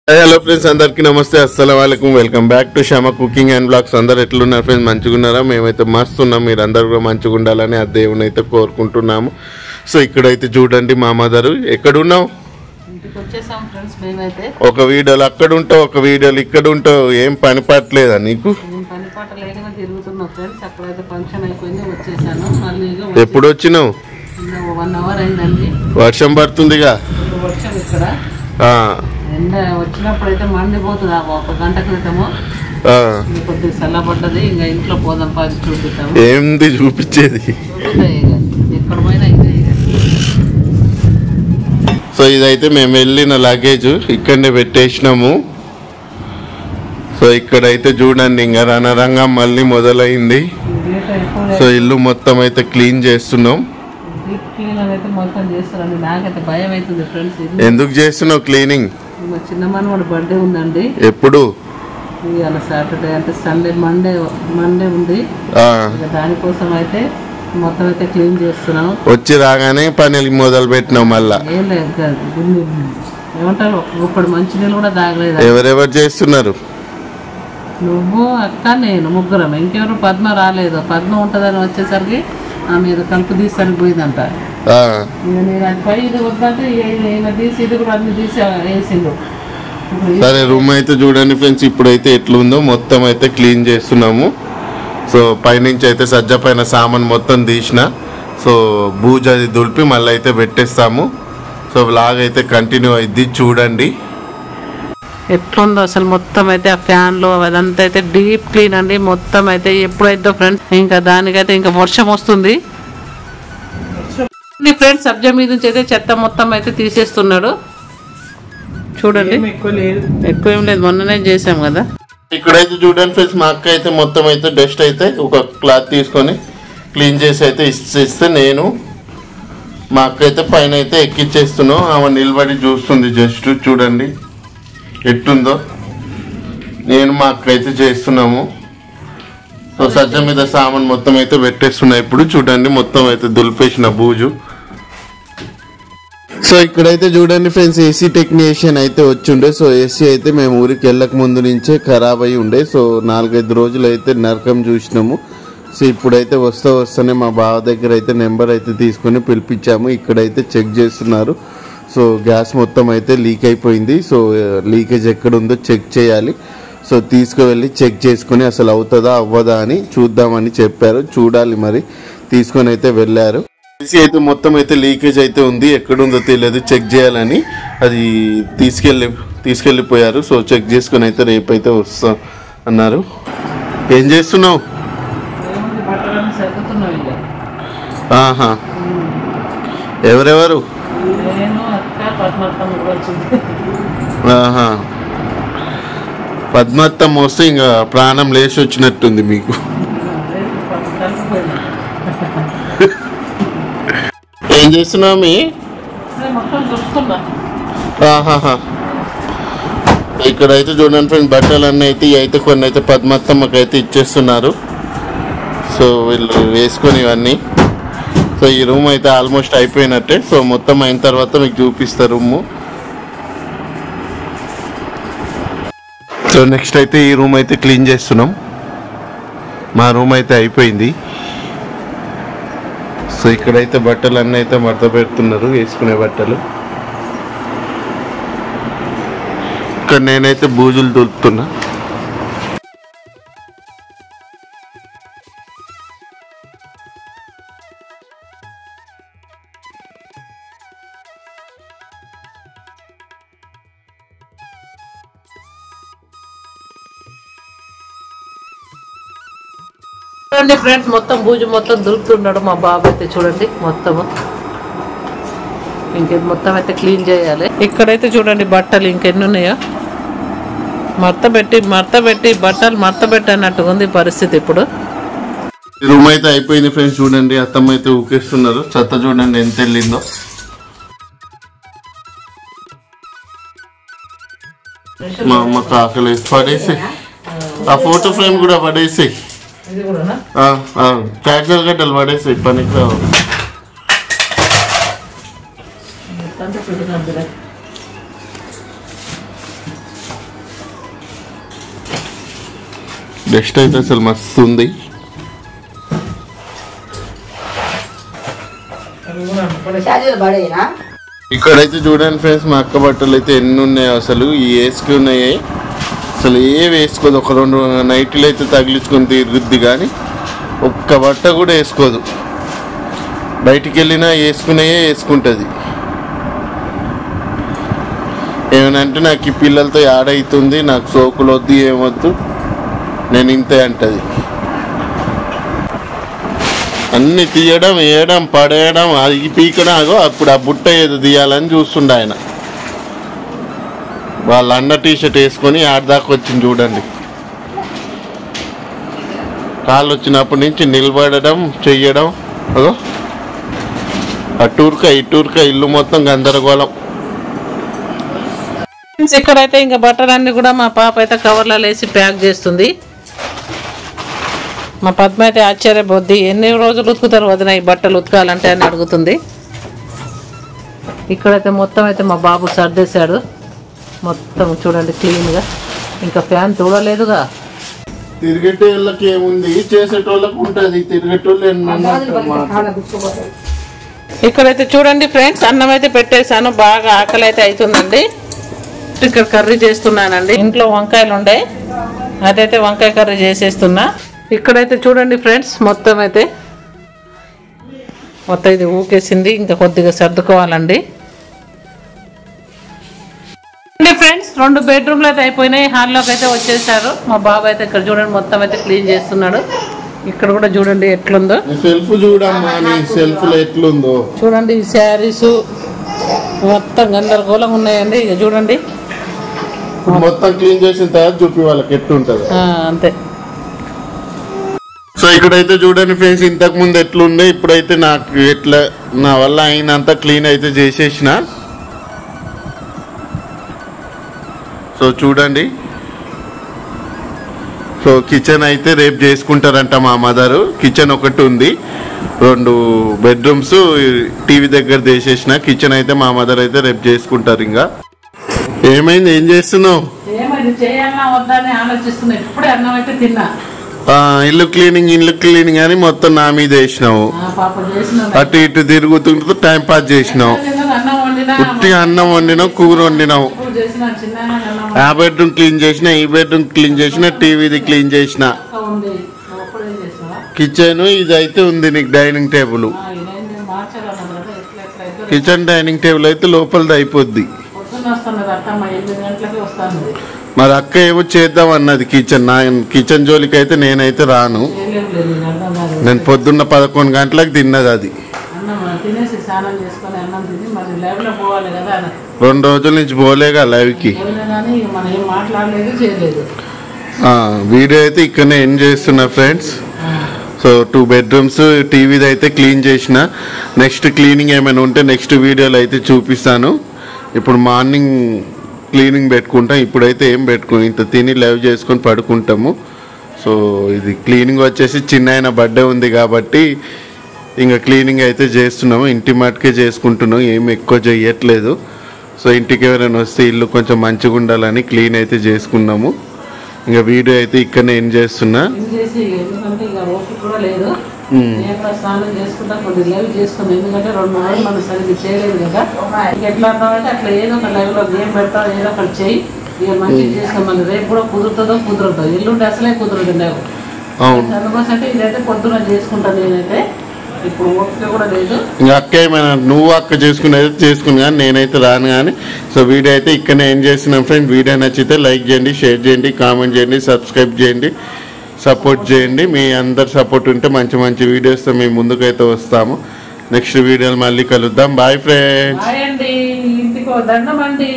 Hello friends, అందరికీ నమస్తే, అస్సలం వాలేకుమ్. Welcome back to Shama cooking and blogs. అందరు ఎట్లున్నారు ఫ్రెండ్స్? మంచిగా ఉన్నారా? మేమైతే మస్తు ఉన్నాం. మీరు అందరు కూడా మంచిగా ఉండాలని ఆ దేవుని అయితే కోరుకుంటున్నాము. సో ఇక్కడైతే చూడండి, మా మదరు ఎక్కడున్నావు? ఒక వీడియోలు అక్కడ ఉంటావు, ఒక వీడియోలు ఇక్కడ ఉంటావు. ఏం పని పట్టలేదా నీకు? ఎప్పుడు వచ్చినావు? వర్షం పడుతుందిగా. వచ్చినప్పుడు అయితే మండిపోతుంది. ఒక గంట క్రితము కొద్దిగా చల్లబడ్డది. ఇంకా ఇంట్లో పోదాం పాది చూపిస్తాము. ఏంది చూపించేది? ఎక్కడ పోయినా ఇదే. సో ఇదైతే మేము వెళ్ళిన లగేజ్ ఇక్కడనే పెట్టేసినాము. సో ఇక్కడైతే చూడండి, ఇంకా రణరంగం మళ్ళీ మొదలైంది. సో ఇల్లు మొత్తం అయితే క్లీన్ చేస్తున్నాం. ఎందుకు చేస్తున్నావు క్లీనింగ్? మా చిన్న మనవాడు బర్త్డే ఉందండి. ఎప్పుడు? ఇవాళ సాటర్డే, అంటే సండే, మండే ఉంది. దానికోసం అయితే మొత్తం అయితే క్లీన్ చేస్తున్నాం. వచ్చి రాగానే పని మొదలు పెట్టినాం. మళ్ళా ఏం లేదు, ఏమంటారు, ఇప్పుడు మంచినీళ్ళు కూడా తాగలేదు. ఎవరెవరు చేస్తున్నారు? నువ్వు, అక్క, నేను, ముగ్గురం. ఇంకెవరు పద్మ రాలేదు. పద్మ ఉంటుందని వచ్చేసరికి ఆమె ఏదో కలుపు తీసానికి పోయిందంట. నేను పై ఇది వద్దంటే ఈయన తీసి ఇది కూడా అన్ని తీసి వేసిండు. సరే, రూమ్ అయితే చూడండి ఫ్రెండ్స్, ఇప్పుడైతే ఎట్లుందో మొత్తం అయితే క్లీన్ చేస్తున్నాము. సో పైనుంచి అయితే సజ్జ పైన సామాన్ మొత్తం తీసిన. సో బూజ అది దులిపి మళ్ళీ అయితే పెట్టేస్తాము. సో వ్లాగ్ అయితే కంటిన్యూ అయింది, చూడండి ఎట్లుందో అసలు. మొత్తం అయితే ఆ ఫ్యాన్లు అదంతా అయితే డీప్ క్లీన్ అండి. మొత్తం అయితే ఎప్పుడైతే ఫ్రెండ్స్, ఇంకా దానికైతే ఇంకా వర్షం వస్తుంది ఫ్రెండ్స్. సబ్జా మీద నుంచి అయితే చెత్త మొత్తం అయితే తీసేస్తున్నాడు. చూడండి, ఎక్కువ ఏం లేదు, మొన్ననే చేసాం కదా. ఇక్కడైతే చూడండి ఫ్రెండ్స్, మా అక్క అయితే మొత్తం అయితే డస్ట్ అయితే ఒక క్లాత్ తీసుకొని క్లీన్ చేసి అయితే ఇస్తే నేను మా అక్క అయితే పైన అయితే ఎక్కిచ్చేస్తున్నాం. ఆమె నిలబడి చూస్తుంది. జస్ట్ చూడండి ఎట్టుందో. నేను మా అక్క అయితే చేస్తున్నాము. సో సజ్జ మీద సామాన్ మొత్తం అయితే పెట్టేస్తున్నా. ఇప్పుడు చూడండి, మొత్తం అయితే దులిపేసిన బూజు. సో ఇక్కడైతే చూడండి ఫ్రెండ్స్, ఏసీ టెక్నీషియన్ అయితే వచ్చిండే. సో ఏసీ అయితే మేము ఊరికి వెళ్ళక ముందు నుంచే ఖరాబ్ అయి ఉండే. సో 4-5 రోజులు అయితే నరకం చూసినాము. సో ఇప్పుడైతే వస్తానే మా బావ దగ్గర అయితే నెంబర్ అయితే తీసుకొని పిలిపించాము. ఇక్కడైతే చెక్ చేస్తున్నారు. సో గ్యాస్ మొత్తం అయితే లీక్ అయిపోయింది. సో లీకేజ్ ఎక్కడ ఉందో చెక్ చేయాలి. సో తీసుకువెళ్ళి చెక్ చేసుకొని అసలు అవుతుందా అవ్వదా అని చూద్దామని చెప్పారు. చూడాలి మరి. తీసుకొని అయితే వెళ్ళారు. ఏసీ అయితే మొత్తం అయితే లీకేజ్ అయితే ఉంది. ఎక్కడుందో తెలియదు, చెక్ చేయాలని అది తీసుకెళ్ళిపోయారు. సో చెక్ చేసుకొని అయితే రేపు అయితే వస్తా అన్నారు. ఏం చేస్తున్నావు? ఆహా, ఎవరెవరు? ఆహా, పద్మత్తమ్మ వస్తే ఇంకా ప్రాణం లేచి వచ్చినట్టుంది మీకు. ఏం చేస్తున్నావు? ఇక్కడైతే చూడండి ఫ్రెండ్స్, బట్టలన్నీ అయితే కొన్ని అయితే పద్మత్తమ్మకి అయితే ఇచ్చేస్తున్నారు. సో వీళ్ళు వేసుకొని ఇవన్నీ. సో ఈ రూమ్ అయితే ఆల్మోస్ట్ అయిపోయినట్టే. సో మొత్తం అయిన తర్వాత మీకు చూపిస్తారు రూము. సో నెక్స్ట్ అయితే ఈ రూమ్ అయితే క్లీన్ చేస్తున్నాం. మా రూమ్ అయితే అయిపోయింది. సో ఇక్కడైతే బట్టలు అన్నీ అయితే మడత పెడుతున్నారు, వేసుకునే బట్టలు. ఇక్కడ నేనైతే బూజులు దులుపుతున్నా. చూడండి ఫ్రెండ్స్, మొత్తం బూజు మొత్తం దులుపుతున్నాడు మా బాబు అయితే. చూడండి మొత్తము ఇంకేది మొత్తం అయితే క్లీన్ చేయాలి. ఇక్కడైతే చూడండి బట్టలు ఇంకెన్ని ఉన్నాయో మడత పెట్టి బట్టలు మడత పెట్టినట్టుగా ఉంది పరిస్థితి ఇప్పుడు. రూమ్ అయితే అయిపోయింది ఫ్రెండ్స్. చూడండి, అత్తమ్మ అయితే ఊకేస్తున్నారు. చెత్త చూడండి ఎంత వెళ్ళిందో. మా అమ్మ కాకలు పడేసి ఆ ఫోటో ఫ్రేమ్ కూడా పడేసి, చార్జర్ గడ్డలు పడేసి పనికి రావు. డస్ట్ అయితే అసలు మస్తు ఉంది. ఇక్కడైతే చూడండి ఫ్రెండ్స్, మా అక్క బట్టలు అయితే ఎన్ని ఉన్నాయో అసలు. ఈ వేసుకున్నాయి అసలు ఏ వేసుకోదు. ఒక 2 నైట్లు అయితే తగిలించుకొని తిరుగుద్ది కానీ ఒక్క బట్ట కూడా వేసుకోదు. బయటికి వెళ్ళినా వేసుకున్నాయే వేసుకుంటుంది. ఏమనంటే నాకు ఈ పిల్లలతో ఆడవుతుంది, నాకు సోకులు వద్దు, ఏమొద్దు, నేను ఇంతే అంటది. అన్ని తీయడం, వేయడం, పడేయడం, అది పీకడం. అప్పుడు ఆ బుట్ట ఏదో తీయాలని చూస్తుండే ఆయన. వాళ్ళ అన్న టీషర్ట్ వేసుకొని ఆడదాకా వచ్చింది చూడండి. కాళ్ళు వచ్చినప్పటి నుంచి నిలబడడం, చెయ్యడం. అదో అటూర్క ఇటూర్క ఇల్లు మొత్తం గందరగోళం. ఇక్కడైతే ఇంకా బట్టలన్నీ కూడా మా పాప అయితే కవర్లలో వేసి ప్యాక్ చేస్తుంది. మా పద్మ అయితే ఆశ్చర్యపోద్ది, ఎన్ని రోజులు ఉతుకుతారు వదిన ఈ బట్టలు ఉతకాలంటే అని అడుగుతుంది. ఇక్కడైతే మొత్తం అయితే మా బాబు సర్దేశాడు మొత్తం చూడండి క్లీన్గా. ఇంకా ఫ్యాన్ చూడలేదుగా. తిరిగేటోళ్ళకి ఏముంది, చేసేటోళ్ళకి ఉంటుంది. తిరిగేటోళ్ళు ఇక్కడైతే చూడండి ఫ్రెండ్స్, అన్నం అయితే పెట్టేశాను. బాగా ఆకలి అయితే అవుతుందండి. ఇక్కడ కర్రీ చేస్తున్నానండి. ఇంట్లో వంకాయలు ఉండే, అదైతే వంకాయ కర్రీ చేసేస్తున్నా. ఇక్కడైతే చూడండి ఫ్రెండ్స్, మొత్తం ఇది ఊకేసింది. ఇంకా కొద్దిగా సర్దుకోవాలండి. ఫ్రెండ్స్ 2 బెడ్రూమ్లు అయితే అయిపోయినాయి. హాల్లోకి అయితే వచ్చేసారు. మా బాబు అయితే ఇక్కడ చూడండి మొత్తం అయితే క్లీన్ చేస్తున్నాడు. ఇక్కడ కూడా చూడండి ఎట్లుందో. సెల్ఫ్ చూడమ్మా, నీ సెల్ఫ్ లో ఎట్లుందో చూడండి. ఈ శారీస్ మొత్తం గందరగోళంగా ఉన్నాయండి. ఇక చూడండి మొత్తం క్లీన్ చేసిన తర్వాత చూపి వాళ్ళకి ఎట్లుంటది అంతే. సో ఇక్కడైతే చూడండి ఫ్రెండ్స్, ఇంతకు ముందు ఎట్లుండే, ఇప్పుడైతే నాకు ఎట్లా నా వల్ల అయినంత క్లీన్ అయితే చేసేసిన. సో చూడండి. సో కిచెన్ అయితే రేపు చేసుకుంటారంట మా మదరు. కిచెన్ ఒకటి ఉంది, 2 బెడ్రూమ్స్, టీవీ దగ్గర చేసేసిన. కిచెన్ అయితే మా మదర్ అయితే రేపు చేసుకుంటారు. ఇంకా ఏమైంది, ఏం చేస్తున్నావు? ఇల్లు క్లీనింగ్ అని మొత్తం నా మీద వేసినావు. అటు ఇటు తిరుగుతుంటూ టైం పాస్ చేసినావు. ఉట్టి అన్నం వండినావు, కూర వండినావు. ఆ బెడ్రూమ్ క్లీన్ చేసిన, ఈ బెడ్రూమ్ క్లీన్ చేసిన, టీవీది క్లీన్ చేసిన. కిచెన్ ఇది అయితే ఉంది నీకు, dining table. Kitchen dining table అయితే లోపలిది అయిపోద్ది. మరి అక్క ఏమో చేద్దాం అన్నది కిచెన్ జోలికి అయితే నేనైతే రాను. నేను పొద్దున్న 11 గంటలకు తిన్నది అది. 2 రోజుల నుంచి పోలేగా లైవ్కి. వీడియో అయితే ఇక్కడనే ఎండ్ చేస్తున్నా ఫ్రెండ్స్. సో 2 బెడ్రూమ్స్, టీవీది అయితే క్లీన్ చేసిన. నెక్స్ట్ క్లీనింగ్ ఏమైనా ఉంటే నెక్స్ట్ వీడియోలో అయితే చూపిస్తాను. ఇప్పుడు మార్నింగ్ క్లీనింగ్ పెట్టుకుంటాం. ఇప్పుడైతే ఏం పెట్టుకుని ఇంత తిని లైవ్ చేసుకొని పడుకుంటాము. సో ఇది క్లీనింగ్ వచ్చేసి చిన్న బర్త్డే ఉంది కాబట్టి ఇంకా క్లీనింగ్ అయితే చేస్తున్నాము. ఇంటి మట్టుకే చేసుకుంటున్నాం, ఏం ఎక్కువ చేయట్లేదు. సో ఇంటికి ఎవరైనా వస్తే ఇల్లు కొంచెం మంచిగా ఉండాలని క్లీన్ అయితే చేసుకున్నాము. ఇంకా వీడియో అయితే ఇక్కడనే ఎండ్ చేస్తున్నా. స్నానం చేసుకుంటా కొద్ది లైవ్ చేసుకున్నాం. ఎందుకంటే 2 రోజులు మనం సరిగ్గా చేయలేదు కదా. ఎట్లా అన్నామంటే అట్లా ఏదో ఒక లైవ్లో గేమ్ పెడతాం, ఏదో ఒకటి చేయి. ఇక మంచిగా చేస్తాం. మళ్ళీ రేపు కూడా కుదురుతుందో కుదరదో, ఎల్లుండి అసలే కుదరదు లేవు. అందుకోసం అయితే ఇదైతే పొద్దున చేసుకుంటాను నేనైతే. ఇప్పుడు ఓపిక కూడా లేదు. ఇంకా అక్క ఏమైనా నువ్వు అక్క చేసుకునేది చేసుకుని కానీ నేనైతే రాను కానీ. సో వీడియో అయితే ఇక్కడనే ఎండ్ చేస్తున్నాం ఫ్రెండ్స్. వీడియో నచ్చితే లైక్ చేయండి, షేర్ చేయండి, కామెంట్ చేయండి, సబ్స్క్రైబ్ చేయండి, సపోర్ట్ చేయండి. మీ అందరు సపోర్ట్ ఉంటే మంచి మంచి వీడియోస్తో మేము ముందుకైతే వస్తాము. నెక్స్ట్ వీడియోలు మళ్ళీ కలుద్దాం. Bye friends. బాయ్ అండి. ఇంటికి దండం అండి.